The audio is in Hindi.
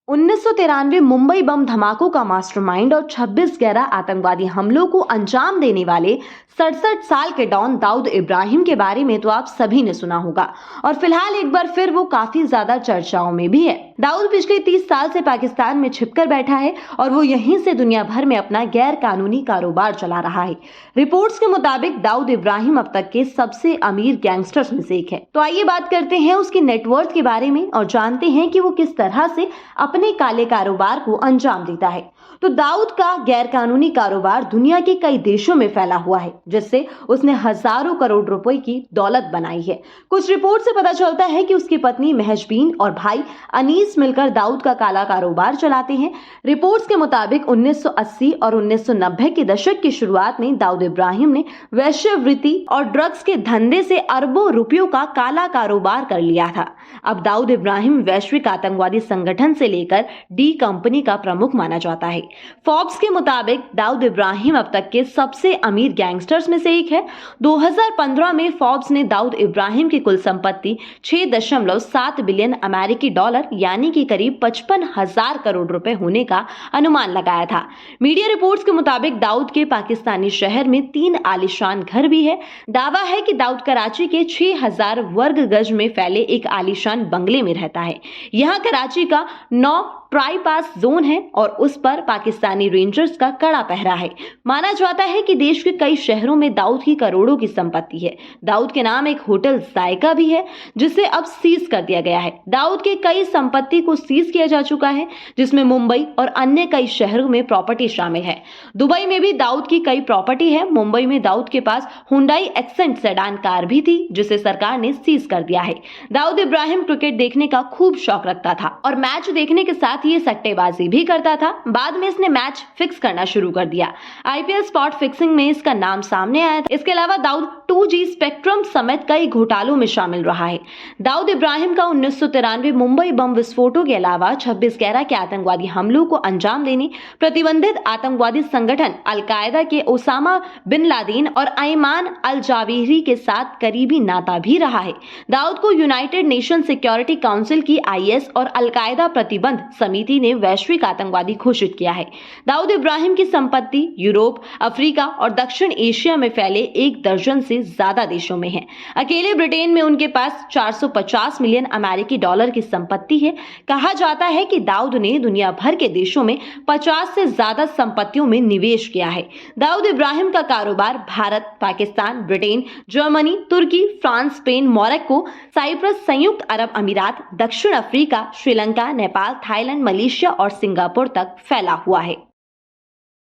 1993 मुंबई बम धमाकों का मास्टरमाइंड और 26 गैर आतंकवादी हमलों को अंजाम देने वाले 67 साल के डॉन दाऊद इब्राहिम के बारे में तो आप सभी ने सुना होगा और फिलहाल एक बार फिर वो काफी ज्यादा चर्चाओं में भी है। दाऊद पिछले 30 साल से पाकिस्तान में छिपकर बैठा है और वो यहीं से दुनिया भर में अपना गैर कानूनी कारोबार चला रहा है। रिपोर्ट्स के मुताबिक दाऊद इब्राहिम अब तक के सबसे अमीर गैंगस्टर्स में से एक है। तो आइए बात करते हैं उसकी नेटवर्थ के बारे में और जानते हैं कि वो किस तरह से अपने काले कारोबार को अंजाम देता है। तो दाऊद का गैर कानूनी कारोबार दुनिया के कई देशों में फैला हुआ है, जिससे उसने हजारों करोड़ रुपए की दौलत बनाई है। कुछ रिपोर्ट से पता चलता है कि उसकी पत्नी महजबीन और भाई अनीस मिलकर दाऊद का काला कारोबार चलाते हैं। रिपोर्ट्स के मुताबिक 1980 और 1990 के दशक की शुरुआत में दाऊद इब्राहिम ने वेश्यावृत्ति और ड्रग्स के धंधे से अरबों रुपयों का काला कारोबार कर लिया था। अब दाऊद इब्राहिम वैश्विक आतंकवादी संगठन से लेकर डी कंपनी का प्रमुख माना जाता है। फोर्ब्स के मुताबिक दाऊद इब्राहिम अब तक के सबसे अमीर गैंगस्टर्स में से एक है। 2015 में फोर्ब्स ने दाऊद इब्राहिम की कुल संपत्ति 6.7 बिलियन अमेरिकी डॉलर यानी कि करीब 55,000 करोड़ रुपए होने का अनुमान लगाया था। मीडिया रिपोर्ट्स के मुताबिक दाऊद के पाकिस्तानी शहर में 3 आलीशान घर भी है। दावा है कि दाऊद कराची के 6,000 वर्ग गज में फैले एक आलीशान बंगले में रहता है। यहाँ कराची का 9 ट्राई पास जोन है और उस पर पाकिस्तानी रेंजर्स का कड़ा पहरा है। माना जाता है कि देश के कई शहरों में दाऊद की करोड़ों की संपत्ति है। दाऊद के नाम एक होटल जायका भी है, जिसे अब सीज कर दिया गया है। दाऊद के कई संपत्ति को सीज किया जा चुका है, जिसमें मुंबई और अन्य कई शहरों में प्रॉपर्टी शामिल है। दुबई में भी दाऊद की कई प्रॉपर्टी है। मुंबई में दाऊद के पास हुंडई एक्सेंट सेडान कार भी थी, जिसे सरकार ने सीज कर दिया है। दाऊद इब्राहिम क्रिकेट देखने का खूब शौक रखता था और मैच देखने के साथ ये सट्टेबाजी भी करता था। बाद में इसने मैच फिक्स करना शुरू कर दिया। आईपीएल स्पॉट फिक्सिंग में इसका नाम सामने आया था। इसके अलावा दाऊद 2G स्पेक्ट्रम समेत कई घोटालों में शामिल रहा है। दाऊद इब्राहिम का 1993 मुंबई बम विस्फोटों के अलावा 26 गैर के आतंकवादी हमलों को अंजाम देने प्रतिबंधित आतंकवादी संगठन अल-कायदा के ओसामा बिन लादेन और अयमान अल जावेहिरी के साथ करीबी नाता भी रहा है। दाऊद को यूनाइटेड नेशन सिक्योरिटी काउंसिल की IS और अल-कायदा प्रतिबंध समिति ने वैश्विक आतंकवादी घोषित किया है। दाऊद इब्राहिम की संपत्ति यूरोप, अफ्रीका और दक्षिण एशिया में फैले 1 दर्जन से ज्यादा देशों में है। अकेले ब्रिटेन में उनके पास 450 मिलियन अमेरिकी डॉलर की संपत्ति है। कहा जाता है कि दाऊद ने दुनिया भर के देशों में 50 से ज्यादा संपत्तियों में निवेश किया है। दाऊद इब्राहिम का कारोबार भारत, पाकिस्तान, ब्रिटेन, जर्मनी, तुर्की, फ्रांस, स्पेन, मोरक्को, साइप्रस, संयुक्त अरब अमीरात, दक्षिण Africa, Sri Lanka, Nepal, Thailand, Malaysia और सिंगापुर तक फैला हुआ है।